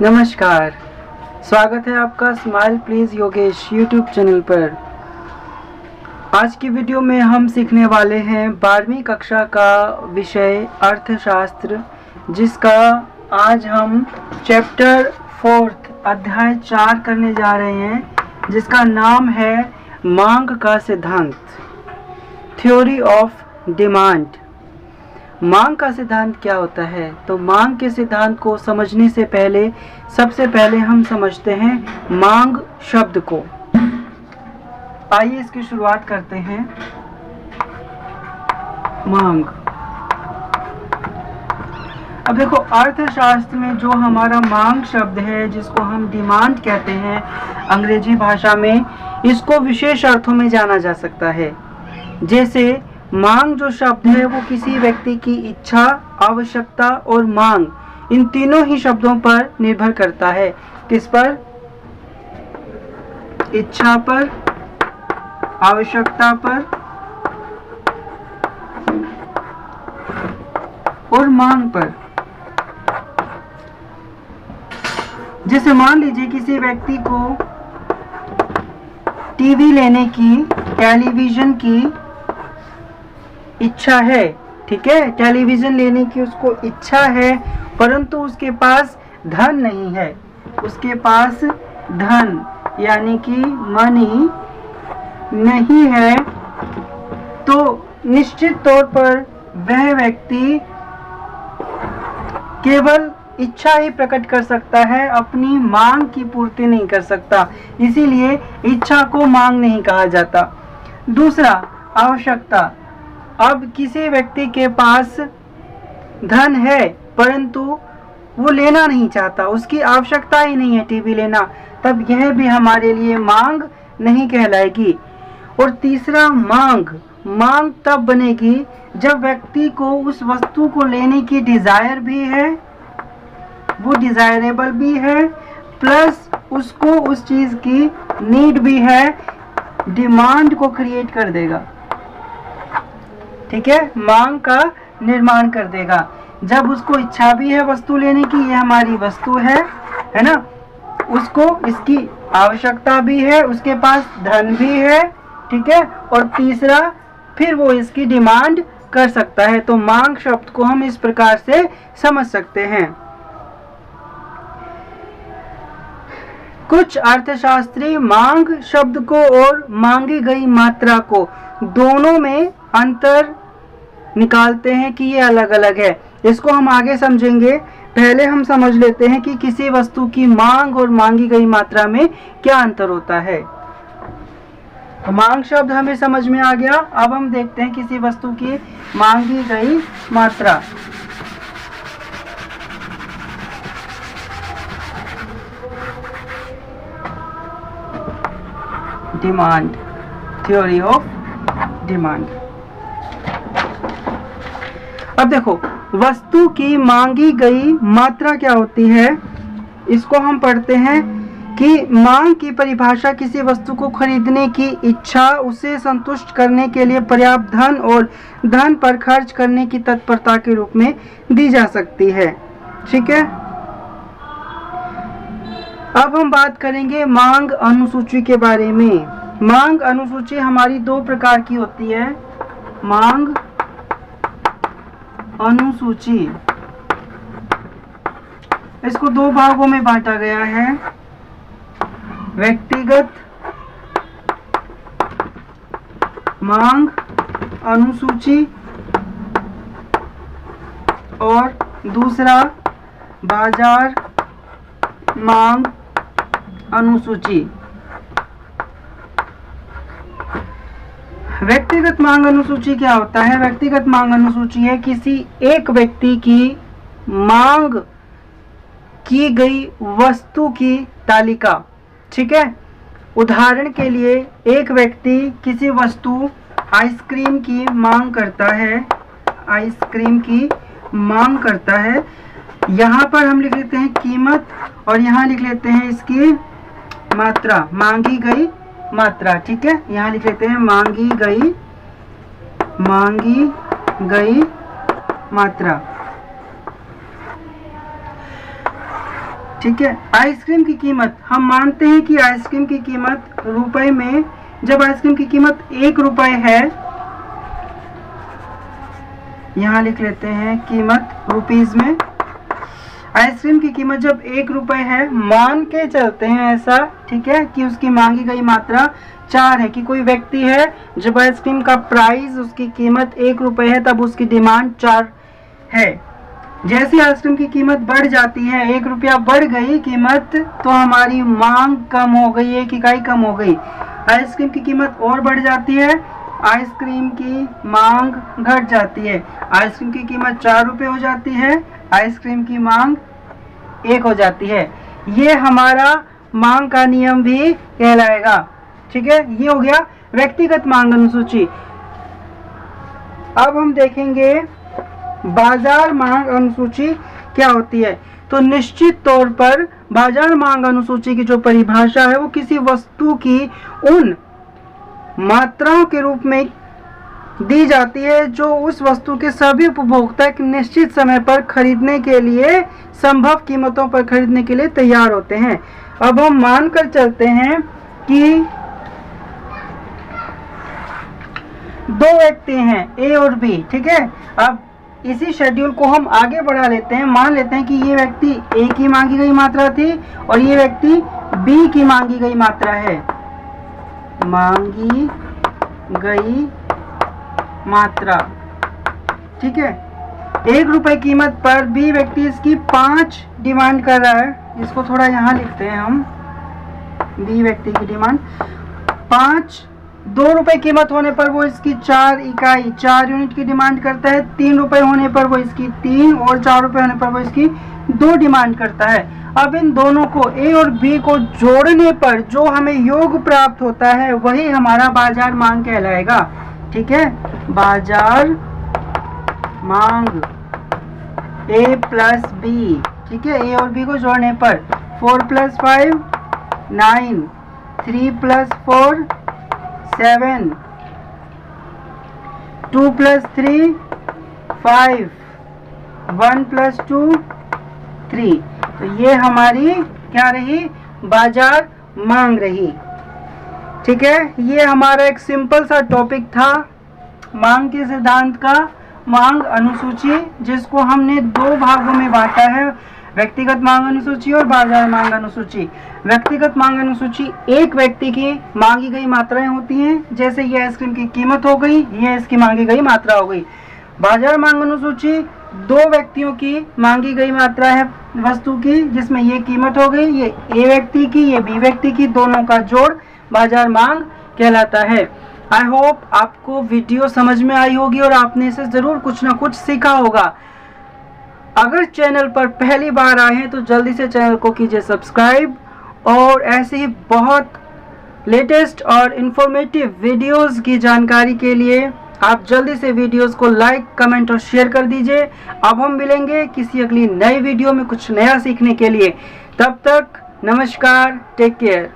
नमस्कार, स्वागत है आपका smile please Yogesh YouTube channel पर। आज की वीडियो में हम सीखने वाले हैं 12वीं कक्षा का विषय अर्थशास्त्र, जिसका आज हम चैप्टर 4 अध्याय 4 करने जा रहे हैं, जिसका नाम है मांग का सिद्धांत, थ्योरी ऑफ डिमांड। मांग का सिद्धांत क्या होता है? तो मांग के सिद्धांत को समझने से पहले सबसे पहले हम समझते हैं मांग शब्द को। आइए इसकी शुरुआत करते हैं। मांग, अब देखो अर्थशास्त्र में जो हमारा मांग शब्द है, जिसको हम डिमांड कहते हैं अंग्रेजी भाषा में, इसको विशेष अर्थों में जाना जा सकता है। जैसे मांग जो शब्द है वो किसी व्यक्ति की इच्छा, आवश्यकता और मांग, इन तीनों ही शब्दों पर निर्भर करता है। किस पर? इच्छा पर, आवश्यकता पर और मांग पर। जैसे मान लीजिए किसी व्यक्ति को टीवी लेने की, टेलीविजन की इच्छा है, ठीक है, टेलीविजन लेने की उसको इच्छा है, परंतु उसके पास धन नहीं है। उसके पास धन यानी कि मनी नहीं है, तो निश्चित तौर पर वह व्यक्ति केवल इच्छा ही प्रकट कर सकता है, अपनी मांग की पूर्ति नहीं कर सकता। इसीलिए इच्छा को मांग नहीं कहा जाता। दूसरा, आवश्यकता। अब किसी व्यक्ति के पास धन है, परंतु वो लेना नहीं चाहता, उसकी आवश्यकता ही नहीं है टीवी लेना, तब यह भी हमारे लिए मांग नहीं कहलाएगी। और तीसरा, मांग। मांग तब बनेगी जब व्यक्ति को उस वस्तु को लेने की डिजायर भी है, वो डिजायरेबल भी है, प्लस उसको उस चीज की नीड भी है, डिमांड को क्रिएट कर देगा, ठीक है, मांग का निर्माण कर देगा। जब उसको इच्छा भी है वस्तु लेने की, ये हमारी वस्तु है ना, उसको इसकी आवश्यकता भी है, उसके पास धन भी है, ठीक है, और तीसरा फिर वो इसकी डिमांड कर सकता है। तो मांग शब्द को हम इस प्रकार से समझ सकते हैं। कुछ अर्थशास्त्री मांग शब्द को और मांगी गई मात्रा को दोनों में अंतर निकालते हैं कि ये अलग अलग है। इसको हम आगे समझेंगे। पहले हम समझ लेते हैं कि किसी वस्तु की मांग और मांगी गई मात्रा में क्या अंतर होता है। तो मांग शब्द हमें समझ में आ गया। अब हम देखते हैं किसी वस्तु की मांगी गई मात्रा। Demand, theory of demand. अब देखो वस्तु की मांगी गई मात्रा क्या होती है, इसको हम पढ़ते हैं कि मांग की परिभाषा किसी वस्तु को खरीदने की इच्छा, उसे संतुष्ट करने के लिए पर्याप्त धन और धन पर खर्च करने की तत्परता के रूप में दी जा सकती है, ठीक है। अब हम बात करेंगे मांग अनुसूची के बारे में। मांग अनुसूची हमारी दो प्रकार की होती है। मांग अनुसूची, इसको दो भागों में बांटा गया है, व्यक्तिगत मांग अनुसूची और दूसरा बाजार मांग अनुसूची। व्यक्तिगत मांग अनुसूची क्या होता है? व्यक्तिगत मांग अनुसूची है किसी एक व्यक्ति की मांग की गई वस्तु की तालिका, ठीक है। उदाहरण के लिए एक व्यक्ति किसी वस्तु आइसक्रीम की मांग करता है, आइसक्रीम की मांग करता है। यहाँ पर हम लिख लेते हैं कीमत और यहाँ लिख लेते हैं इसकी मात्रा, मांगी गई मात्रा, ठीक है। यहाँ लिख लेते हैं मांगी गई मात्रा, ठीक है। आइसक्रीम की कीमत, हम मानते हैं कि आइसक्रीम की कीमत रुपए में, जब आइसक्रीम की कीमत 1 रुपए है, यहाँ लिख लेते हैं कीमत रुपीज में। आइसक्रीम की कीमत जब 1 रुपए है, मान के चलते हैं ऐसा, ठीक है, कि उसकी मांगी गई मात्रा 4 है, कि कोई व्यक्ति है जब आइसक्रीम का प्राइस, उसकी कीमत 1 रुपए है, तब उसकी डिमांड 4 है। जैसे आइसक्रीम की कीमत बढ़ जाती है, 1 रुपया बढ़ गई कीमत, तो हमारी मांग कम हो गई, 1 इकाई कम हो गई। आइसक्रीम की कीमत और बढ़ जाती है, आइसक्रीम की मांग घट जाती है। आइसक्रीम की कीमत 4 रुपये हो जाती है, आइसक्रीम की मांग 1 हो जाती है। ये हमारा मांग का नियम भी कहलाएगा। ठीक है, ये हो गया व्यक्तिगत मांग अनुसूची। अब हम देखेंगे बाजार मांग अनुसूची क्या होती है। तो निश्चित तौर पर बाजार मांग अनुसूची की जो परिभाषा है वो किसी वस्तु की उन मात्राओं के रूप में दी जाती है जो उस वस्तु के सभी उपभोक्ता एक निश्चित समय पर खरीदने के लिए, संभव कीमतों पर खरीदने के लिए तैयार होते हैं। अब हम मानकर चलते हैं कि 2 व्यक्ति हैं, ए और बी। ठीक है, अब इसी शेड्यूल को हम आगे बढ़ा लेते हैं। मान लेते हैं कि ये व्यक्ति ए की मांगी गई मात्रा थी और ये व्यक्ति बी की मांगी गई मात्रा है। मांगी गई मात्रा, ठीक है। 1 रुपए कीमत पर बी व्यक्ति इसकी 5 डिमांड कर रहा है। इसको थोड़ा यहाँ लिखते हैं हम, बी व्यक्ति की डिमांड 5। 2 रुपए कीमत होने पर वो इसकी 4 इकाई, 4 यूनिट की डिमांड करता है। 3 रुपए होने पर वो इसकी 3 और 4 रुपए होने पर वो इसकी 2 डिमांड करता है। अब इन दोनों को, ए और बी को जोड़ने पर जो हमें योग प्राप्त होता है वही हमारा बाजार मांग कहलाएगा। ठीक है, बाजार मांग ए प्लस बी। ठीक है, ए और बी को जोड़ने पर 4 + 5 9, 3 + 4 7, 2 + 3 5, 1 + 2 3। तो ये हमारी क्या रही, बाजार मांग रही। ठीक है, ये हमारा एक सिंपल सा टॉपिक था मांग के सिद्धांत का, मांग अनुसूची, जिसको हमने 2 भागों में बांटा है, व्यक्तिगत मांग अनुसूची और बाजार मांग अनुसूची। व्यक्तिगत मांग अनुसूची एक व्यक्ति की मांगी गई मात्राएं होती हैं, जैसे ये आइसक्रीम की कीमत हो गई, ये इसकी मांगी गई मात्रा हो गई। बाजार मांग अनुसूची 2 व्यक्तियों की मांगी गई मात्रा है वस्तु की, जिसमें ये कीमत हो गई, ये ए व्यक्ति की, ये बी व्यक्ति की, दोनों का जोड़ बाजार मांग कहलाता है। आई होप आपको वीडियो समझ में आई होगी और आपने इसे जरूर कुछ ना कुछ सीखा होगा। अगर चैनल पर पहली बार आए हैं तो जल्दी से चैनल को कीजिए सब्सक्राइब, और ऐसे ही बहुत लेटेस्ट और इंफॉर्मेटिव वीडियोस की जानकारी के लिए आप जल्दी से वीडियोस को लाइक, कमेंट और शेयर कर दीजिए। अब हम मिलेंगे किसी अगली नई वीडियो में कुछ नया सीखने के लिए। तब तक नमस्कार, टेक केयर।